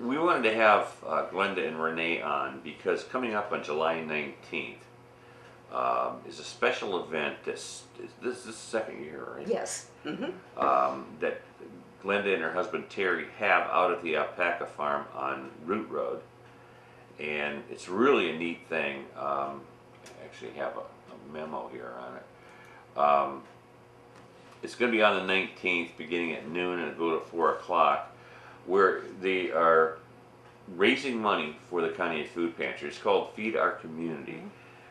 We wanted to have Glenda and Renee on because coming up on July 19th is a special event this is the second year, right? Yes. That Glenda and her husband Terry have out at the alpaca farm on Root Road. And it's really a neat thing. I actually have a memo here on it. It's going to be on the 19th, beginning at noon, and it'll go to 4 o'clock, where they are raising money for the County Food Pantry. It's called Feed Our Community,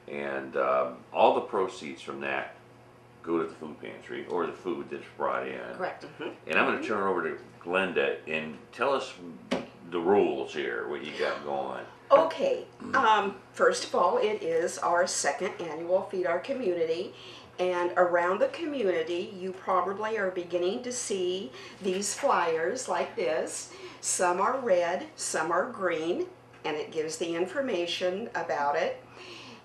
and all the proceeds from that go to the food pantry or the food that's brought in. Correct. And I'm going to turn it over to Glenda and tell us the rules here, what you got going. Okay. First of all, it is our second annual Feed Our Community. And around the community, you probably are beginning to see these flyers like this. Some are red, some are green, and it gives the information about it.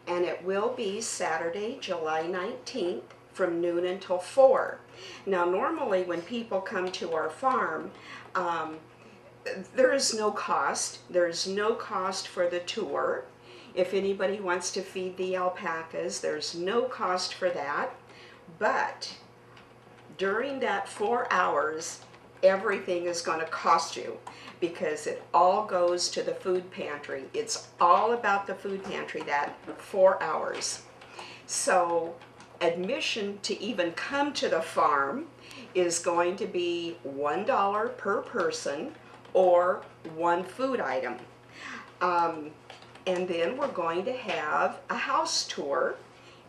And it will be Saturday, July 19th from noon until 4. Now, normally when people come to our farm, there is no cost. There's no cost for the tour. If anybody wants to feed the alpacas, there's no cost for that. But during that 4 hours, everything is going to cost you because it all goes to the food pantry. It's all about the food pantry that 4 hours. So admission to even come to the farm is going to be $1 per person or one food item. And then we're going to have a house tour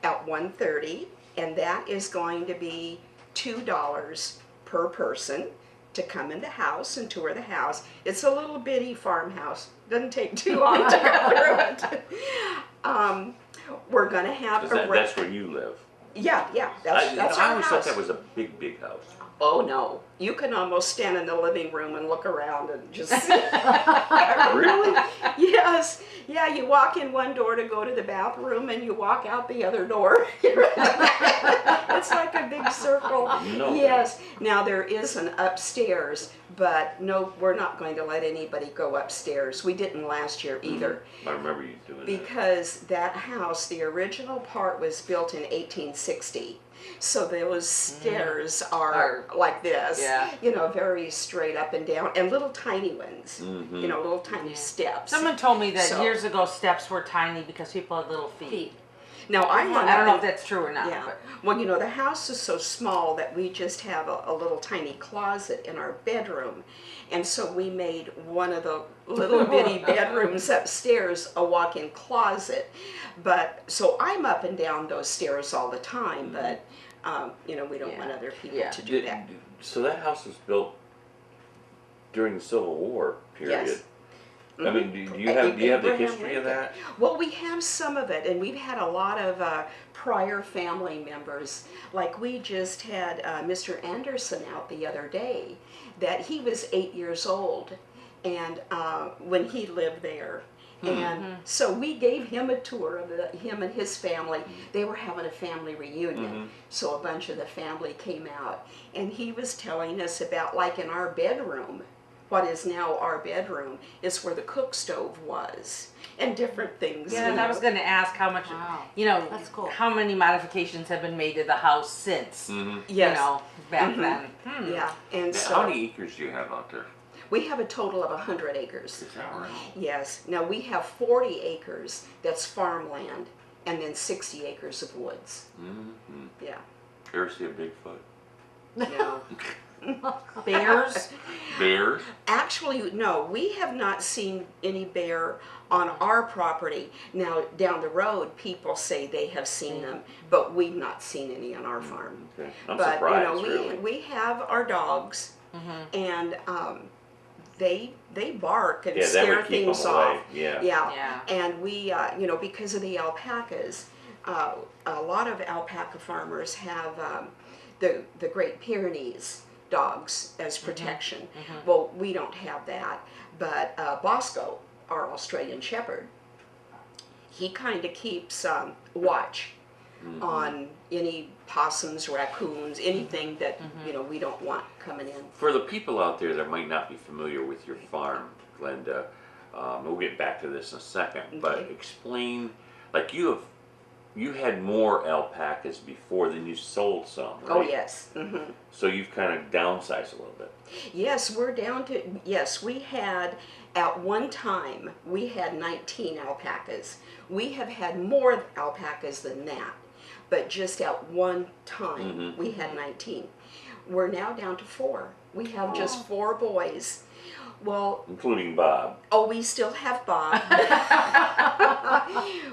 at 1:30, and that is going to be $2 per person to come in the house and tour the house. It's a little bitty farmhouse. Doesn't take too long to go through it. We're going to have That's where you live. Yeah, that's I our always house. thought that was a big house. Oh no, you can almost stand in the living room and look around and just Really? Yes, yeah, you walk in one door to go to the bathroom and you walk out the other door. It's like a big circle. No. Yes, now there is an upstairs, but no, we're not going to let anybody go upstairs. We didn't last year either. I remember you doing that. Because that house, the original part was built in 1860. So those stairs are like this, you know, very straight up and down, and little tiny ones, you know, little tiny steps. Someone told me that years ago steps were tiny because people had little feet. Now I don't know if that's true or not. Yeah. But. Well, you know, the house is so small that we just have a little tiny closet in our bedroom. And so we made one of the little bitty bedrooms upstairs a walk-in closet. But, so I'm up and down those stairs all the time, but, you know, we don't want other people to do that. So that house was built during the Civil War period. Yes. I mean, do you have the history of that? Well, we have some of it, and we've had a lot of prior family members. Like we just had Mr. Anderson out the other day, that he was 8 years old, and when he lived there. And so we gave him a tour of him and his family. They were having a family reunion, so a bunch of the family came out, and he was telling us about, like in our bedroom, what is now our bedroom is where the cook stove was, and different things. Yeah, and I was going to ask how much, you know, That's cool. how many modifications have been made to the house since, Yes. you know, back then. Yeah, and so How many acres do you have out there? we have a total of 100 acres. Is that right? Yes. Now we have 40 acres that's farmland, and then 60 acres of woods. Yeah. Ever see a Bigfoot? No. Bears? Bears? Actually, no, we have not seen any bear on our property. Now, down the road, people say they have seen them, but we've not seen any on our farm. Okay. I'm But, surprised, you know, really. we have our dogs, and they bark and Yeah, that scare would keep things them away. off. Yeah. Yeah. And we, you know, because of the alpacas, a lot of alpaca farmers have the Great Pyrenees dogs as protection. Well, we don't have that, but Bosco, our Australian Shepherd, he kind of keeps watch on any possums, raccoons, anything that we don't want coming in. For the people out there that might not be familiar with your farm, Glenda, we'll get back to this in a second, but Okay. explain, like you had more alpacas before than you sold some, right? Oh yes. So you've kind of downsized a little bit. Yes, we're down to, yes, we had, at one time, we had 19 alpacas. We have had more alpacas than that, but just at one time, we had 19. We're now down to 4. We have just 4 boys. Well, Including Bob. oh, we still have Bob.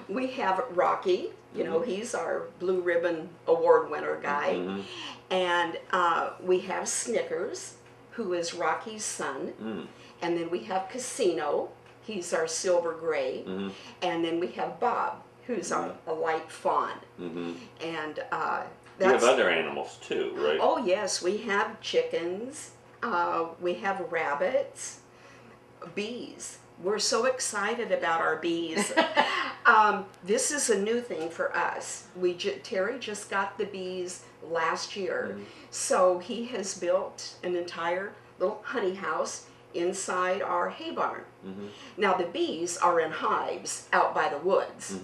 We have Rocky, he's our Blue Ribbon Award winner guy. And we have Snickers, who is Rocky's son. And then we have Casino, he's our silver gray. And then we have Bob, who's a light fawn. And You have other animals too, right? oh yes, we have chickens, we have rabbits, bees. We're so excited about our bees. This is a new thing for us. Terry just got the bees last year, so he has built an entire little honey house inside our hay barn. Now the bees are in hives out by the woods,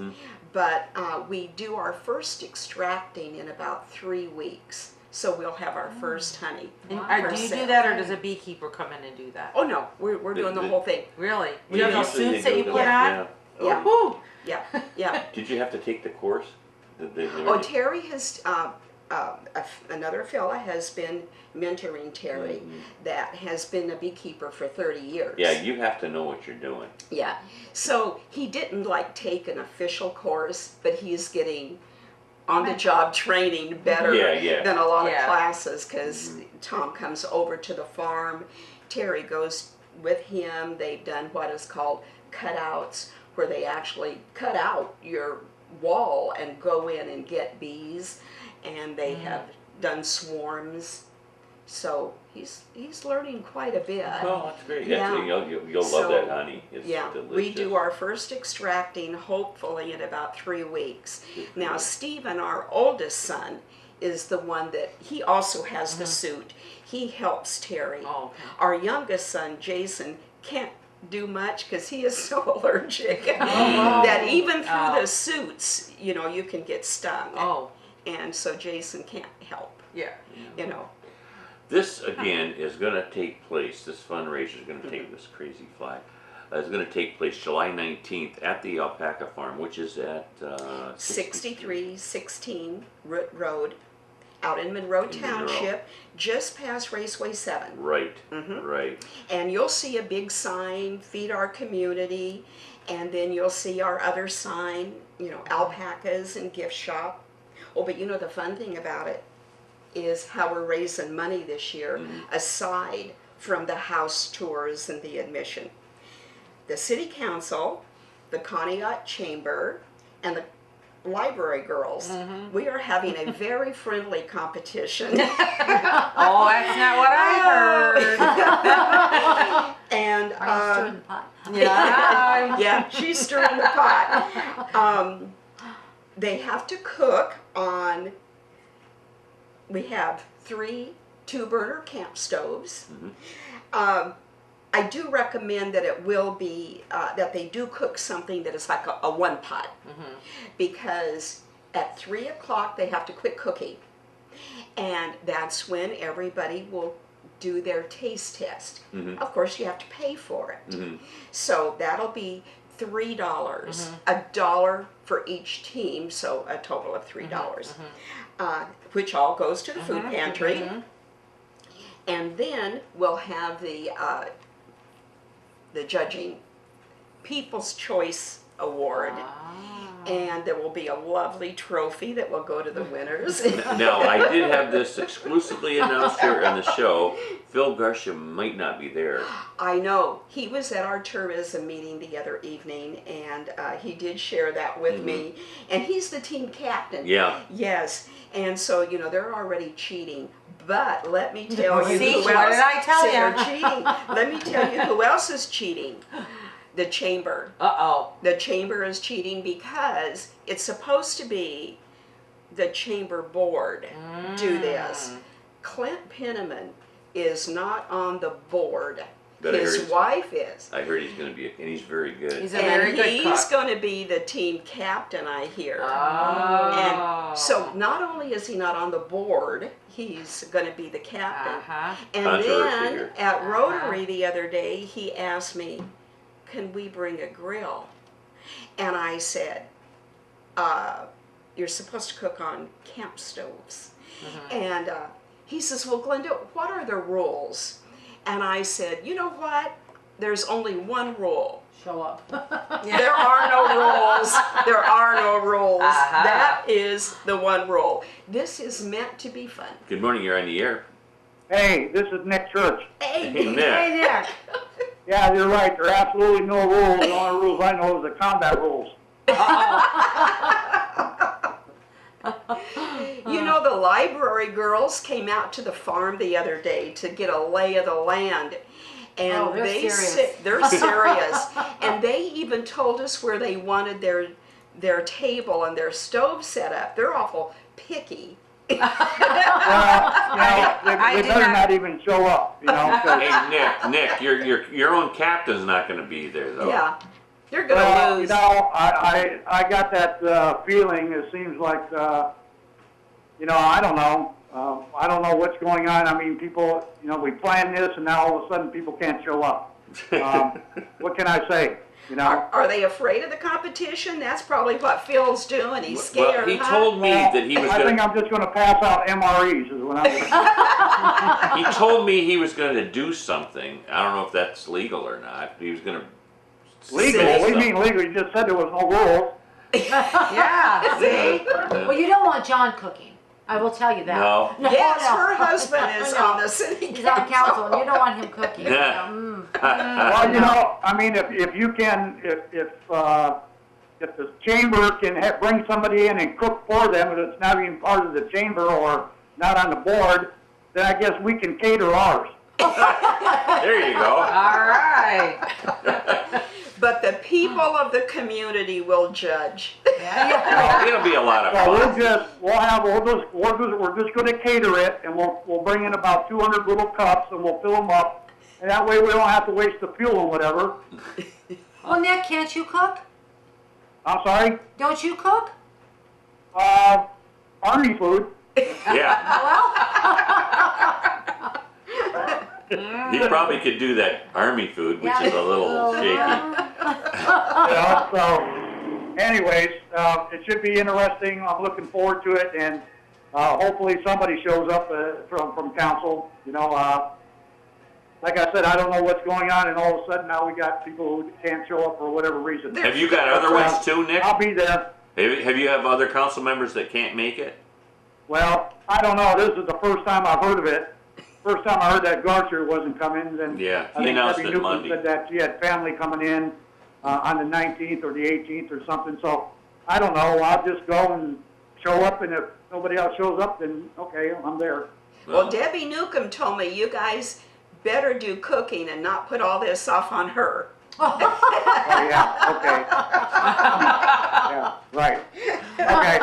but we do our first extracting in about 3 weeks. So we'll have our first honey. And for do you sale. do that, or does a beekeeper come in and do that? Oh no, we're doing the whole thing. Really? Yeah, You have those usually suits they that you do put that. on? Yeah. Woo-hoo. Yeah. Did you have to take the course? Oh, Terry has, another fella has been mentoring Terry that has been a beekeeper for 30 years. Yeah, you have to know what you're doing. Yeah. So he didn't take an official course, but he's getting on-the-job training better than a lot of classes, because Tom comes over to the farm. Terry goes with him. They've done what is called cutouts, where they actually cut out your wall and go in and get bees, and they have done swarms. So he's learning quite a bit. Oh, that's great. Yeah. You'll So, love that honey. It's yeah, delicious. we do our first extracting hopefully in about 3 weeks. Now Stephen, our oldest son, is the one that he also has the suit. He helps Terry. Oh, okay. Our youngest son, Jason, can't do much because he is so allergic wow. that even through the suits, you can get stung. Oh, And so Jason can't help, yeah. This again is going to take place. This fundraiser is going to take this crazy flag. It's going to take place July 19th at the Alpaca Farm, which is at 6316 Root Road, out in Monroe Township, just past Raceway 7. Right, right. And you'll see a big sign, Feed Our Community, and then you'll see our other sign, alpacas and gift shop. Oh, but the fun thing about it is how we're raising money this year, aside from the house tours and the admission. The City Council, the Conneaut Chamber, and the library girls, we are having a very friendly competition. Oh, that's not what I heard. And Are you stirring the pot? Yeah. yeah, she's stirring the pot. They have to cook on, we have 3 2-burner camp stoves. I do recommend that it will be, that they do cook something that is like a 1 pot, because at 3 o'clock they have to quit cooking, and that's when everybody will do their taste test. Of course, you have to pay for it. So that'll be $3, $1 for each team, so a total of $3, which all goes to the food pantry. And then we'll have the judging People's Choice Award, and there will be a lovely trophy that will go to the winners. Now, I did have this exclusively announced here on the show. Phil Garcia might not be there. I know. He was at our tourism meeting the other evening, and he did share that with me. And he's the team captain. Yeah. Yes. And so, they're already cheating. But let me tell you See, who what else. did I tell See, ya? they're cheating. Let me tell you who else is cheating. The chamber. Uh-oh. The chamber is cheating because it's supposed to be the chamber board do this. Clint Penniman is not on the board. But I heard His he's- wife is. I heard he's going to be, and he's very good. He's a very And good he's cook. going to be the team captain, I hear. Oh. And so not only is he not on the board, he's going to be the captain. Uh-huh. And Controversy then here. at Uh-huh. Rotary the other day, he asked me, can we bring a grill? And I said, you're supposed to cook on camp stoves. And he says, well, Glenda, what are the rules? And I said, you know what? There's only one rule. Show up. There are no rules. There are no rules. Uh-huh. That is the one rule. This is meant to be fun. Good morning, you're on the air. Hey, this is Nick Church. Hey, Hey, Nick. Hey, Nick. Yeah, you're right. There are absolutely no rules. The only rules I know is the combat rules. You know, the library girls came out to the farm the other day to get a lay of the land. And Oh, they're serious. They're serious. And they even told us where they wanted their table and their stove set up. They're awful picky. Well, I they do better not- not even show up, 'cause- Hey, Nick, your own captain's not going to be there, though. Yeah, they're gonna well, lose. I got that feeling. It seems like, I don't know. I don't know what's going on. I mean, people, we plan this, and now all of a sudden people can't show up. What can I say? Are they afraid of the competition? That's probably what Phil's doing. He's scared. Well, he huh? told me that he was I think going. I'm just going to pass out MREs. Is what I'm. He told me he was going to do something. I don't know if that's legal or not. He was going to. Legal? What do you mean legal? You just said there was no rules. Yeah. See? Well, you don't want John cooking. I will tell you that. No. Yes, no. her husband is No. on the city He's on council, and you don't want him cooking. Yeah. Well, I mean, if you can, if the chamber can bring somebody in and cook for them, and it's not even part of the chamber or not on the board, then I guess we can cater ours. There you go. All right. But the people of the community will judge. Oh, it'll be a lot of So fun. we're just going to cater it, and we'll bring in about 200 little cups, and we'll fill them up, and that way we don't have to waste the fuel and whatever. Well, Nick, can't you cook? I'm sorry, Don't you cook? army food. Yeah. He probably could do that army food, which is a little shaky. So, anyways, it should be interesting. I'm looking forward to it, and hopefully somebody shows up from council. Like I said, I don't know what's going on, and all of a sudden now we got people who can't show up for whatever reason. Have you got other ones too, Nick? I'll be there. Have you have other council members that can't make it? Well, I don't know. This is the first time I've heard of it. First time I heard that Garcher wasn't coming, then Yeah, I he think announced Debbie it Newcomb Monday. said that she had family coming in on the 19th or the 18th or something. So I don't know. I'll just go and show up, and if nobody else shows up, then okay, I'm there. Well, Debbie Newcomb told me you guys better do cooking and not put all this off on her. Oh yeah, okay. Yeah, right. Okay,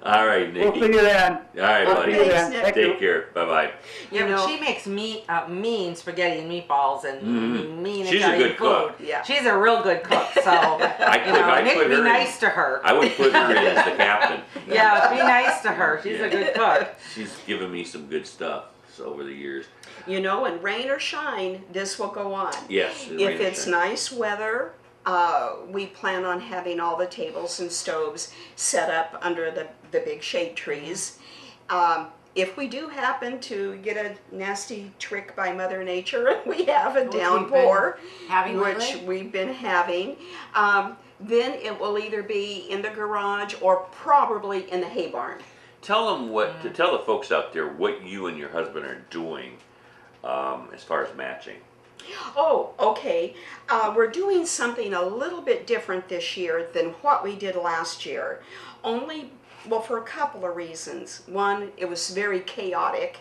All right, we'll Nikki. see you then. All right, We'll buddy. see you Thanks, then. Nick. Thank you. Take care. Bye bye. You Yeah, but know, she makes mean spaghetti and meatballs and mean She's a Italian good cook. food. Yeah. She's a real good cook. So I Nick, put be her nice in. to her. I would put her in as the captain. Yeah, be nice to her. She's a good cook. She's given me some good stuff over the years. you know, and rain or shine, this will go on. Yes. If it's nice weather, we plan on having all the tables and stoves set up under the big shade trees. If we do happen to get a nasty trick by Mother Nature and we have a Which we've downpour, been having which lately? we've been having, then it will either be in the garage or probably in the hay barn. Tell them tell the folks out there what you and your husband are doing as far as matching. Oh, okay. We're doing something a little bit different this year than what we did last year. Well, for a couple of reasons. One, it was very chaotic,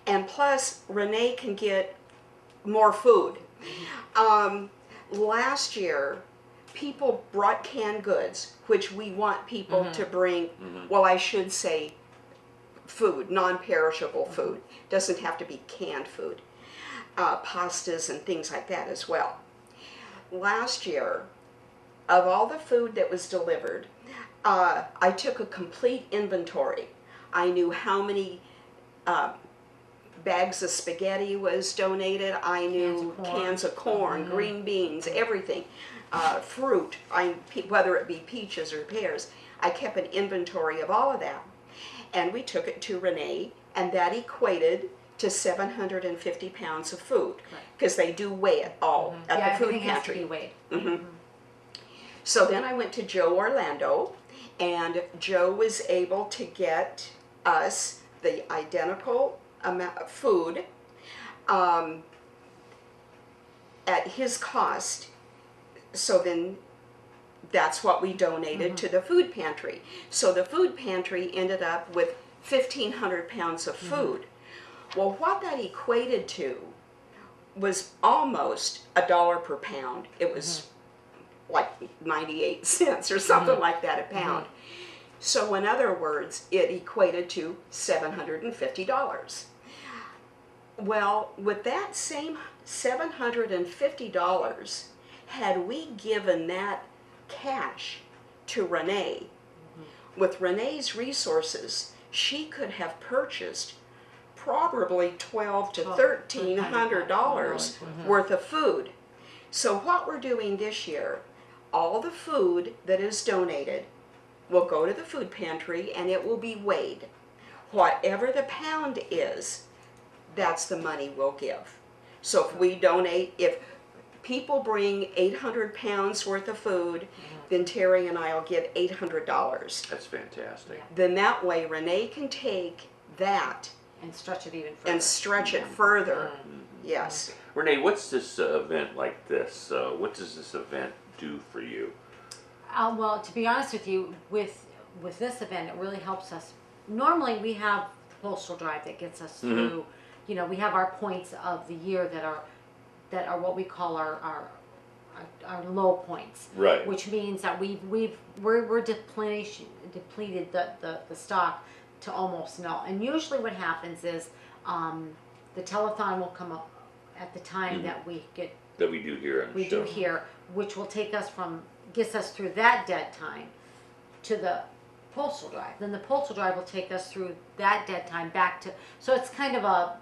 and plus, Renee can get more food. Last year, people brought canned goods, which we want people to bring, well, I should say food, non-perishable food. Doesn't have to be canned food. Pastas and things like that as well. Last year, of all the food that was delivered, I took a complete inventory. I knew how many bags of spaghetti was donated. I knew cans of corn, green beans, everything. Fruit, whether it be peaches or pears. I kept an inventory of all of that. And we took it to Renee, and that equated to 750 pounds of food, because they do weigh it all at the food everything pantry. has to be weighed. So then I went to Joe Orlando, and Joe was able to get us the identical amount of food at his cost. So then that's what we donated to the food pantry. So the food pantry ended up with 1,500 pounds of food. Well, what that equated to was almost $1 per pound. It was like 98 cents or something like that a pound. So in other words, it equated to $750. Well, with that same $750, had we given that cash to Renee, with Renee's resources, she could have purchased probably $1,200 to $1,300 worth of food. So what we're doing this year, all the food that is donated will go to the food pantry and it will be weighed. Whatever the pound is, that's the money we'll give. So if we donate, if people bring 800 pounds worth of food, then Terry and I will give $800. That's fantastic. Then that way Renee can take that And stretch it even further. and stretch it further. Yes. Renee, what's this event like this? What does this event do for you? Well, to be honest with you, with this event, it really helps us. Normally, we have the postal drive that gets us through. You know, we have our points of the year that are what we call our low points. Right. Which means that we're depleted the stock to almost null. And usually, what happens is the telethon will come up at the time that we get. That we do here on the show. We do here, which will gets us through that dead time to the postal drive. Then the postal drive will take us through that dead time back to, so it's kind of a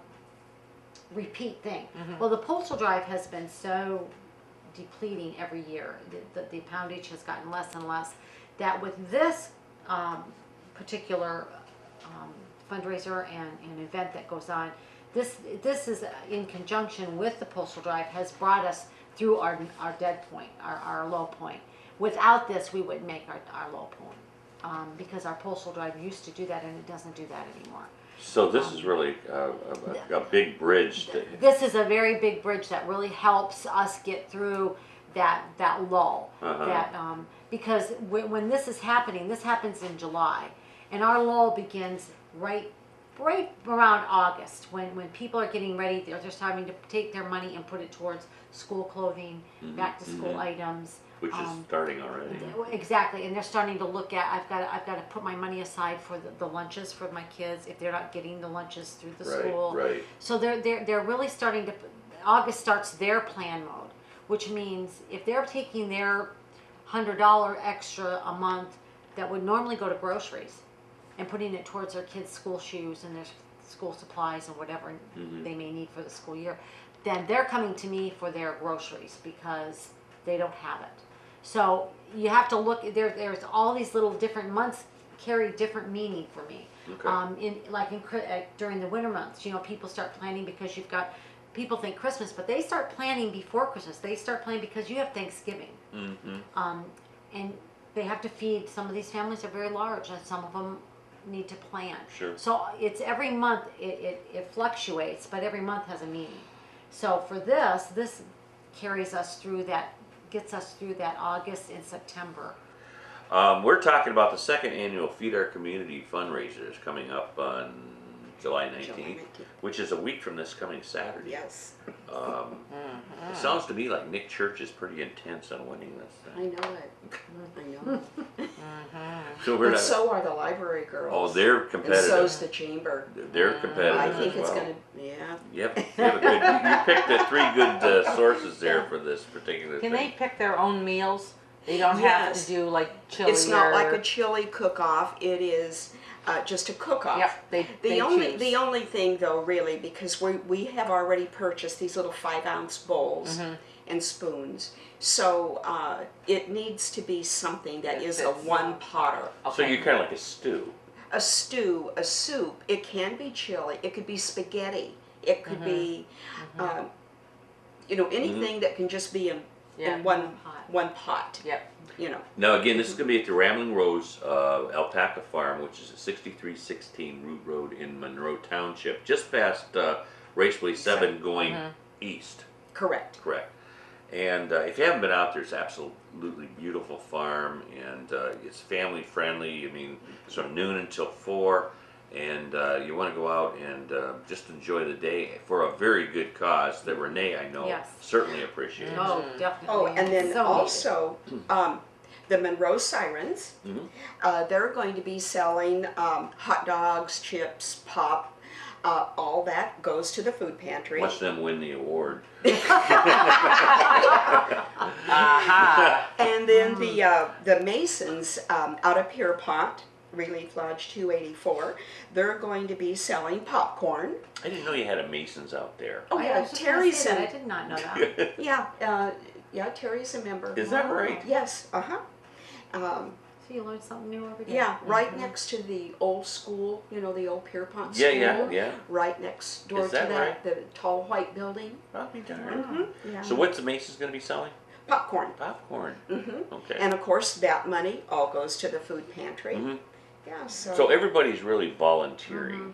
repeat thing. Well, the postal drive has been so depleting every year. The poundage has gotten less and less, that with this particular fundraiser and an event that goes on, this is in conjunction with the postal drive, has brought us through our dead point, our low point. Without this, we wouldn't make our low point, because our postal drive used to do that, and it doesn't do that anymore. So this is really a big bridge. This is a very big bridge that really helps us get through that lull. Because when this is happening, this happens in July, and our lull begins right around August, when people are getting ready. They're starting to take their money and put it towards school clothing, back to school items. Which is starting already. Exactly, and they're starting to look at, I've got to put my money aside for the lunches for my kids if they're not getting the lunches through the school. Right. So they're really starting to, August starts their plan mode, which means if they're taking their $100 extra a month that would normally go to groceries and putting it towards their kids' school shoes and their school supplies and whatever they may need for the school year, then they're coming to me for their groceries because they don't have it. So you have to look, there's all these little different months carry different meaning for me. Okay. During the winter months, people start planning because people think Christmas, but they start planning before Christmas. They start planning because you have Thanksgiving. And they have to feed, some of these families are very large, and some of them need to plan. Sure. So it's every month, it fluctuates, but every month has a meaning. So for this carries us through that, gets us through that August and September. We're talking about the second annual Feed Our Community fundraiser is coming up on July July 19th, 19th. which is a week from this coming Saturday. Yes, It sounds to me like Nick Church is pretty intense on winning this I thing. know it. I know. So we're And not, so are the library girls. oh, they're And competitive. so's the chamber. They're competitive I as think it's well. gonna, yeah. Yep, you have a good, you picked the three good sources there for this particular Can they thing. pick their own meals? They don't have Yes. to do like chili It's not like or- a chili cook-off, it is just a cook-off. Yep, they choose. The only thing though, really, because we have already purchased these little 5-ounce bowls and spoons, so it needs to be something that is a That's- one-potter. So you're kind of like a stew. A stew, a soup, it can be chili, it could be spaghetti, it could be, anything that can just be Yeah. in one pot. one pot, Yep. you know. Now again, this is going to be at the Rambling Rose Alpaca Farm, which is at 6316 Root Road in Monroe Township, just past Raceway 7 going east. Correct. Correct. And if you haven't been out there, it's absolutely beautiful farm, and it's family friendly. I mean, it's from noon until 4, and you want to go out and just enjoy the day for a very good cause that Renee, I know, Yes. certainly appreciates. Oh, definitely. Oh, and then So also, the Monroe Sirens, they're going to be selling hot dogs, chips, pop, all that goes to the food pantry. Watch them win the award. Aha. And then the Masons out of Pierpont, Relief Lodge 284, they're going to be selling popcorn. I didn't know you had a Masons out there. Oh I yeah, was just gonna Terry's say that. I in, did not know that. yeah, Terry's a member. Is that right? Yes, So you learn something new every day. yeah, right next to the old school, the old Pierpont Yeah, school. yeah. Right next door Is to that that, right? the tall white building. I'll be darned. Yeah. So what's the Masons going to be selling? Popcorn. Popcorn. Okay. And of course, that money all goes to the food pantry. Yeah, So everybody's really volunteering.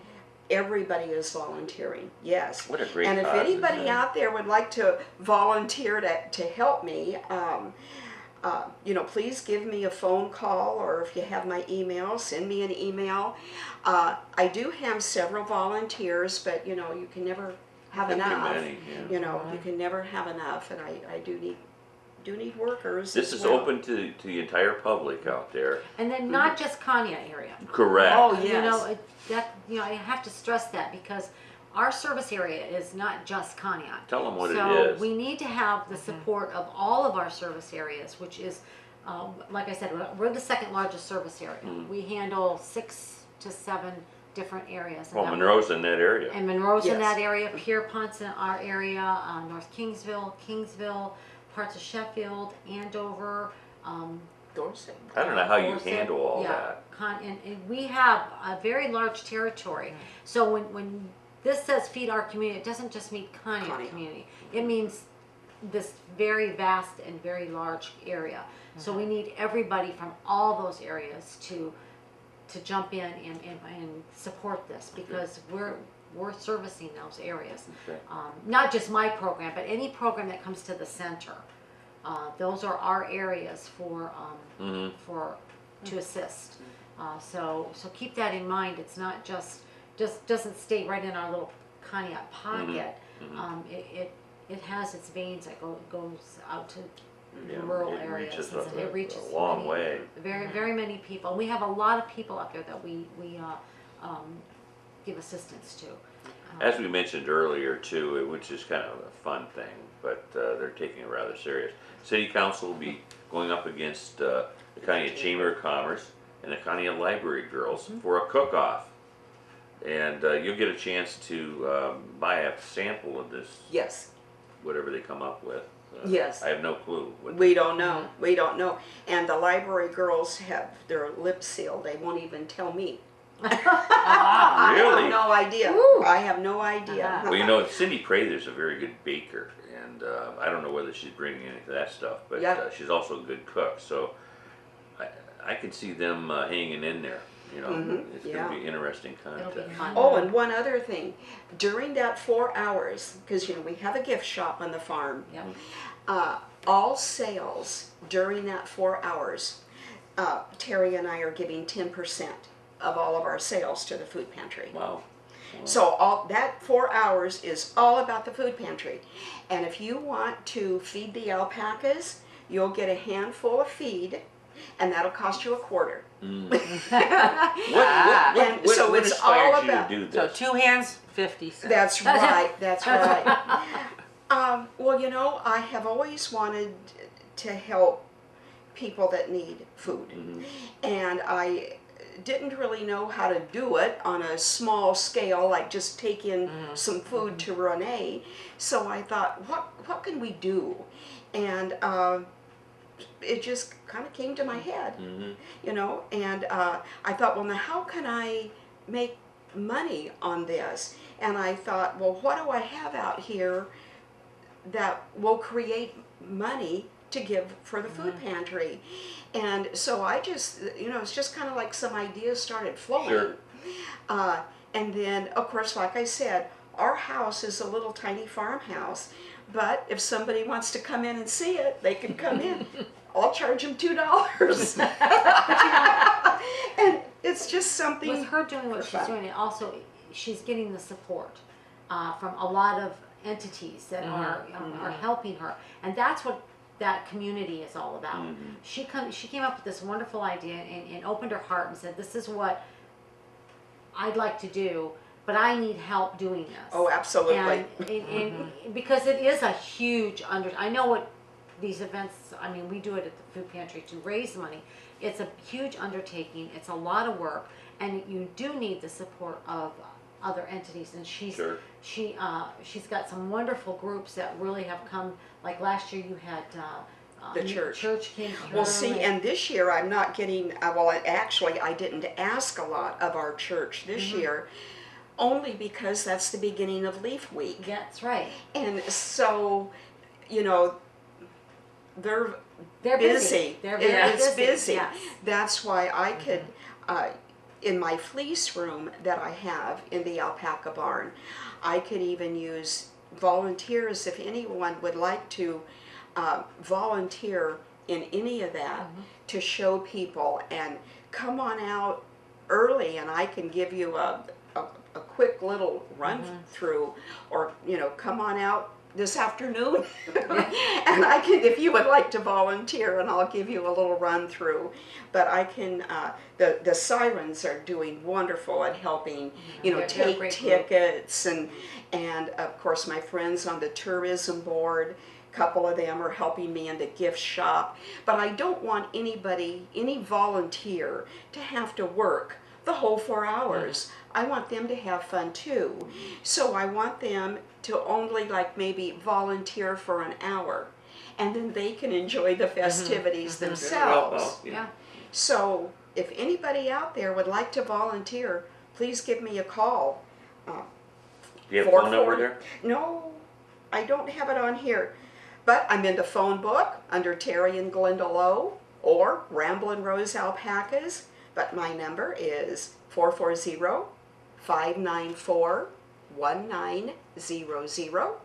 everybody is volunteering. Yes. What a great And if cause, anybody isn't it? out there would like to volunteer to help me, please give me a phone call, or if you have my email, send me an email. I do have several volunteers, but you can never have Too enough. many, yeah. You can never have enough, and I do need workers. This as is well. open to the entire public out there. And then not just Kanya area. Correct. Oh, You yes. know, I have to stress that because our service area is not just Conneaut. Tell them what So it is. we need to have the support of all of our service areas, which is, like I said, we're the second largest service area. We handle 6 to 7 different areas. And Well, that- Monroe's in that area. And Monroe's in Yes. that area, Pierpont's in our area, North Kingsville, parts of Sheffield, Andover, Dorset. I don't know how you Dorset. handle all Yeah, that. and we have a very large territory. So when this says feed our community, it doesn't just mean Conneaut Conneaut. community. It means this very vast and very large area. So we need everybody from all those areas to jump in and support this, because we're servicing those areas. Okay. Not just my program, but any program that comes to the center. Those are our areas for to assist. So keep that in mind. It's not just doesn't stay right in our little Conneaut pocket. It has its veins that goes out to Yeah, rural it areas. reaches and a it reaches long many- way. very many people. We have a lot of people out there that we give assistance to. As we mentioned earlier too, which is kind of a fun thing, but they're taking it rather serious. City Council will be going up against the Conneaut Chamber of Commerce and the Conneaut Library Girls for a cook-off. And you'll get a chance to buy a sample of this, Yes. whatever they come up with. Yes. I have no clue. What We don't know. We don't know. And the library girls have their lips sealed. They won't even tell me. I Really? have no idea. Woo. I have no idea. Well, Cindy Prather's a very good baker, and I don't know whether she's bringing any of that stuff, but Yeah. she's also a good cook. So I can see them hanging in there. It's going yeah. to be an interesting It'll contest. be fun. Oh, and one other thing. During that 4 hours, because we have a gift shop on the farm, Yep. all sales during that 4 hours, Terry and I are giving 10% of all of our sales to the food pantry. Wow. So all that 4 hours is all about the food pantry. And if you want to feed the alpacas, you'll get a handful of feed, and that'll cost you $0.25. And so What it's inspired all you to about- do So this? 2 hands, 50 cents. That's right, that's right. Well, you know, I have always wanted to help people that need food. Mhm. And I didn't really know how to do it on a small scale, like just take in some food to Renee. So I thought, what can we do? And it just kind of came to my head, Mhm. you know, and I thought, well, now how can I make money on this? And I thought, well, what do I have out here that will create money to give for the food pantry? And so I just, you know, it's just kind of like some ideas started flowing. Sure. And then, of course, like I said, our house is a little tiny farmhouse, but if somebody wants to come in and see it, they can come in. I'll charge them $2. And it's just something. With her doing what for she's fun. doing, and also she's getting the support from a lot of entities that are helping her, and that's what that community is all about. She came up with this wonderful idea and opened her heart and said, "This is what I'd like to do, but I need help doing this." Oh, absolutely. And because it is a huge I know what these events, I mean, we do it at the food pantry to raise money. It's a huge undertaking. It's a lot of work, and you do need the support of other entities. And she's got some wonderful groups that really have come. Like last year, you had The church. Church came through. Well, see, and this year I'm not getting, well, actually, I didn't ask a lot of our church this year, only because that's the beginning of Leaf Week. That's right. And so, you know, they're They're busy. They're very It's busy. busy. Yes. That's why I could, in my fleece room that I have in the alpaca barn, I could even use volunteers if anyone would like to volunteer in any of that to show people, and come on out early and I can give you a quick little run through, or, you know, come on out this afternoon and I can, if you would like to volunteer, and I'll give you a little run through. But I can, the sirens are doing wonderful at helping, you know, They're a take great group. tickets, and of course my friends on the tourism board, a couple of them are helping me in the gift shop. But I don't want anybody, any volunteer, to have to work the whole 4 hours. I want them to have fun too. So I want them to only, like, maybe volunteer for an hour, and then they can enjoy the festivities themselves. Well, Yeah. So if anybody out there would like to volunteer, please give me a call. Do you have a phone number there? No, I don't have it on here, but I'm in the phone book under Terry and Glenda Lowe or Ramblin' Rose Alpacas. But my number is 440-594-1900.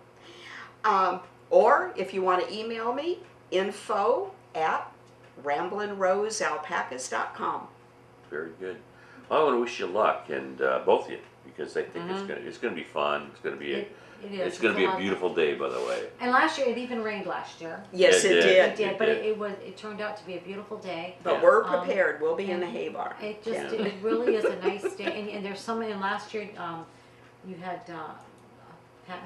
Or if you want to email me, info@ramblinrosealpacas.com. Very good. Well, I want to wish you luck, and both of you, because I think it's gonna be fun. It's gonna be It is. it's gonna be a a lot. beautiful day, by the way. And last year, it even rained last year. Yes, It it did. did. It did, but did. it turned out to be a beautiful day. But Yeah. we're prepared. We'll be in the and hay barn. It just, Yeah. it really is a nice day, and there's so many, and last year, you had,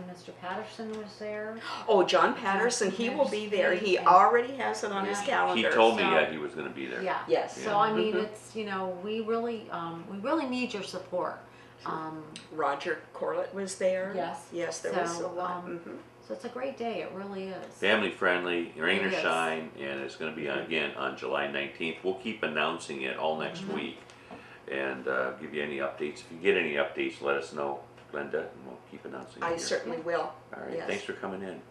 Mr. Patterson was there. Oh, John Patterson, he will be there. He And- already has it on his Yeah. calendar. He told me So- he was gonna be there. Yeah. Yes. So I mean, it's, you know, we really need your support. Roger Corlett was there. Yes. Yes, there was a So, lot. So it's a great day, it really is. Family friendly, rain or It is. shine, and it's going to be again on July 19th. We'll keep announcing it all next week, and give you any updates. If you get any updates, let us know, Glenda, and we'll keep announcing it. I here. certainly will. All right, Yes. thanks for coming in.